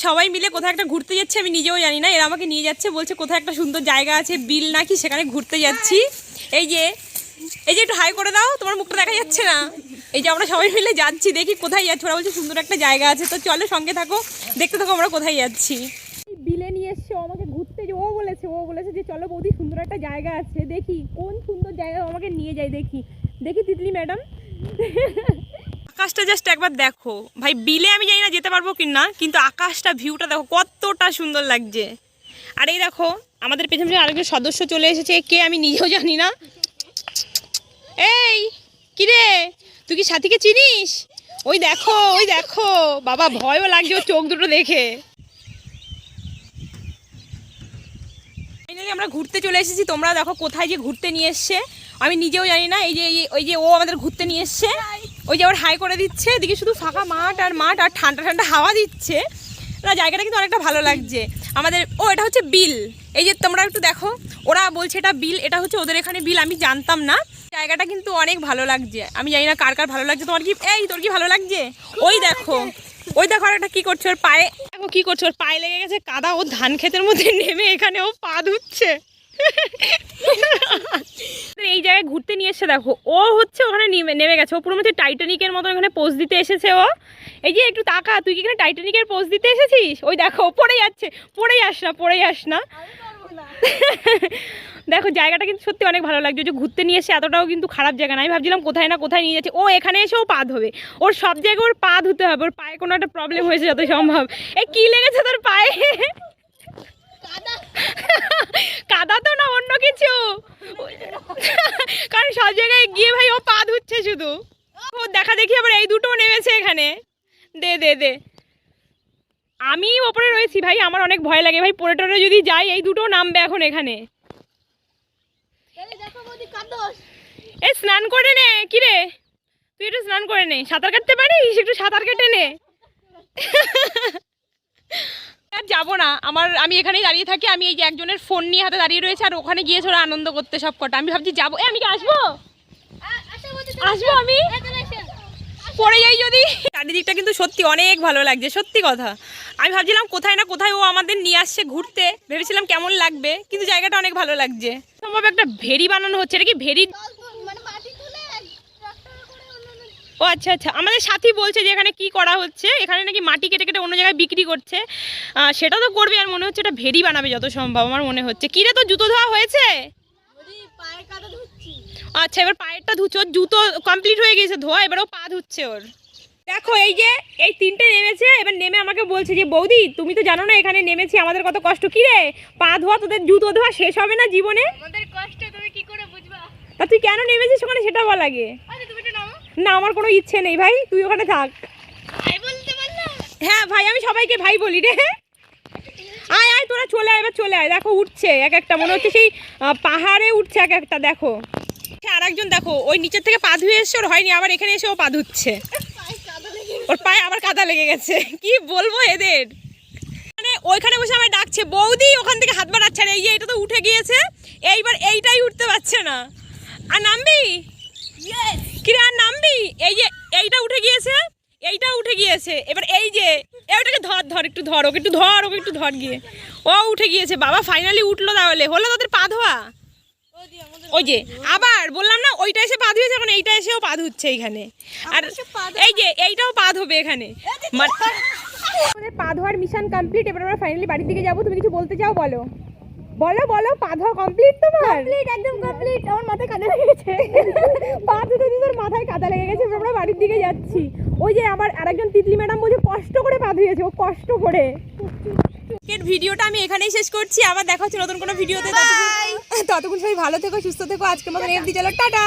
সবাই মিলে কোথাও একটা ঘুরতে যাচ্ছি, আমি নিজেও জানি না। এরা আমাকে নিয়ে যাচ্ছে, বলছে কোথাও একটা সুন্দর জায়গা আছে, বিল নাকি, সেখানে ঘুরতে যাচ্ছি। এই যে একটু হাই করে দাও, তোমার মুখটা দেখা যাচ্ছে না। এই যে আমরা সবাই মিলে যাচ্ছি, দেখি কোথায় যাচ্ছি। ওরা বলছে সুন্দর একটা জায়গা আছে, তো চলো সঙ্গে থাকো, দেখতে থাকো আমরা কোথায় যাচ্ছি। বিলে নিয়ে এসছে আমাকে ঘুরতে, যে ও বলেছে যে চলো বৌদি সুন্দর একটা জায়গা আছে, দেখি কোন সুন্দর জায়গা আমাকে নিয়ে যায়। দেখি তিতলি ম্যাডাম। আকাশটা জাস্ট একবার দেখো ভাই, বিলে আমি জানি না যেতে পারবো কি না, কিন্তু আকাশটা ভিউটা দেখো কতটা সুন্দর লাগছে। আর এই দেখো আমাদের পেছনে আরেকজন সদস্য চলে এসেছে, কে আমি নিজেও জানি না। এই কিরে, তুই কি সাথীকে চিনিস? ওই দেখো বাবা, ভয়ও লাগছে ওর চোখ দুটো দেখে। আমরা ঘুরতে চলে এসেছি, তোমরা দেখো কোথায় যে ঘুরতে নিয়ে এসছে আমি নিজেও জানি না। ওই যে ও আমাদের ঘুরতে নিয়ে এসছে, ওই যে ওর হাই করে দিচ্ছে, এদিকে শুধু ফাঁকা মাঠ আর ঠান্ডা হাওয়া দিচ্ছে না। জায়গাটা কিন্তু অনেকটা ভালো লাগছে আমাদের। এটা হচ্ছে বিল, এই যে তোমরা একটু দেখো, ওরা বলছে এটা বিল, এটা হচ্ছে ওদের এখানে বিল, আমি জানতাম না। জায়গাটা কিন্তু অনেক ভালো লাগছে, আমি জানি না কার ভালো লাগছে। তোর কি ভালো লাগছে? ওই দেখো আর একটা কি করছে, ওর পায়ে দেখো কি করছে, ওর পায়ে লেগে গেছে কাদা, ও ধান ক্ষেতের মধ্যে নেমে এখানে ও পা ধুচ্ছে। এই জায়গায় ঘুরতে নিয়ে এসে দেখো, ও হচ্ছে ওখানে নেমে গেছে, ও পুরো হচ্ছে টাইটানিকের মতো এখানে পোজ দিতে এসেছে ও। এই যে একটু তাকা, তুই কি এখানে টাইটানিকের পোজ দিতে এসেছিস? ওই দেখো পড়ে যাচ্ছে, পড়ে যাস না। দেখো জায়গাটা কিন্তু সত্যি অনেক ভালো লাগছে, যে ঘুরতে নিয়ে এসে এতটাও কিন্তু খারাপ জায়গা না। আমি ভাবছিলাম কোথায় না কোথায় নিয়ে যাচ্ছে, ও এখানে এসেও পা ধোবে, ওর সব জায়গায় ওর পা ধুতে হবে, ওর পায়ে কোনো একটা প্রবলেম হয়েছে যত সম্ভব। এই কি লেগেছে তোর পায়ে? কাদা তো না, অন্য কিছু, কারণ সব জায়গায় গিয়ে ভাই ও পা ধুচ্ছে শুধু। ও দেখা দেখি আবার এই দুটো নেমেছে এখানে। দে আমি ওপরে রয়েছি ভাই, আমার অনেক ভয় লাগে ভাই, পড়ে টরে যদি যাই এই দুটো নামবে এখন এখানে। এই স্নান করে নে, কিরে তুই একটু স্নান করে নে, সাঁতার কাটতে পারিস? একটু সাঁতার কেটে নে। আর যাবো না, আমি এখানেই দাঁড়িয়ে থাকি। আমি এই যে একজনের ফোন নিয়ে হাতে দাঁড়িয়ে রয়েছে, আর ওখানে গিয়েছে ওরা আনন্দ করতে সব কটা। আমি ভাবছি যাবো, আমি কি আসবো আমি পড়ে যাই যদি। চারিদিকটা কিন্তু সত্যি অনেক ভালো লাগছে, সত্যি কথা। আমি ভাবছিলাম কোথায় না কোথায় ও আমাদের নিয়ে আসছে ঘুরতে, ভেবেছিলাম কেমন লাগবে, কিন্তু জায়গাটা অনেক ভালো লাগছে। সম্ভব একটা ভেরি বানানো হচ্ছে, এটা কি ভেরি? ও আচ্ছা, আমাদের সাথী বলছে যে এখানে কি করা হচ্ছে, এখানে নাকি মাটি কেটে কেটে অন্য জায়গায় বিক্রি করছে। সেটা তো করবে, আর মনে হচ্ছে এটা ভেরি বানাবে যত সম্ভব আমার মনে হচ্ছে। কিরে তো জুতো ধোয়া হয়েছে? আচ্ছা, এবার পায়েরটা ধুচ্ছে, ওর জুতো কমপ্লিট হয়ে গেছে ধোয়া, এবার ও পা ধুচ্ছে ওর। দেখো এই তিনটে নেমেছে, এবার নেমে আমাকে বলছে যে বৌদি তুমি তো জানো না এখানে নেমেছি আমাদের কত কষ্ট। কি রে, পা ধোয়া, তোদের জুতো ধোয়া শেষ হবে না জীবনে? আমাদের কষ্ট তুমি কি করে বুঝবা? তা তুই কেন নেমেছিস ওখানে সেটা বল আগে। না, আমার কোনো ইচ্ছে নেই ভাই, তুই ওখানে থাক। হ্যাঁ ভাই, আমি সবাইকে ভাই বলি রে। আয় তোরা চলে আয়, দেখো উঠছে এক একটা, মনে হচ্ছে সেই পাহাড়ে উঠছে এক একটা। দেখো আর একজন দেখো ওই নিচের থেকে পা ধুয়ে এসছে, ওর হয়নি, আবার এখানে এসে ও পা ধুচ্ছে, ওর পায়ে আবার কাদা লেগে গেছে। কি বলবো এদের, মানে ওইখানে বসে আমায় ডাকছে বৌদি, ওখান থেকে হাত বাড়াচ্ছে, আর এই যে এটা তো উঠে গিয়েছে, এইবার এইটাই উঠতে পারছে না। আর নামবি কিরে, আর নামবি? এই যে এইটা উঠে গিয়েছে, এবার এই যে ওটাকে ধর একটু ধর, ওকে একটু ধর গিয়ে, ও উঠে গিয়েছে। বাবা ফাইনালি উঠলো, তাহলে হলো তোদের পা ধোয়া। ওই যে আবার বললাম না, ওইটা এসে পা ধুয়েছে, এখন এইটা এসেও পা ধুচ্ছে এইখানে, আর এই যে এইটাও পা ধোবে এখানে। আমাদের পা ধোয়ার মিশন কমপ্লিট, এবার আমরা ফাইনালি বাড়ির দিকে যাবো। তুমি কিছু বলতে চাও? বলো, পা ধোয়া কমপ্লিট তোমার? একদম কমপ্লিট। আমার মাথায় কাদা লেগে গেছে, পা ধুতে তোর মাথায় কাদা লেগে গেছে। আমরা বাড়ির দিকে যাচ্ছি। ওই যে আমার আরেকজন তিতলি ম্যাডাম বলছে কষ্ট করে পা ধুয়েছে, ও কষ্ট করে। ভিডিওটা আমি এখানেই শেষ করছি, আবার দেখা হচ্ছে নতুন কোনো ভিডিওতে। ততক্ষণ সবাই ভালো থেকো, সুস্থ থেকো। আজকের মতন এফডি, চলো টাটা।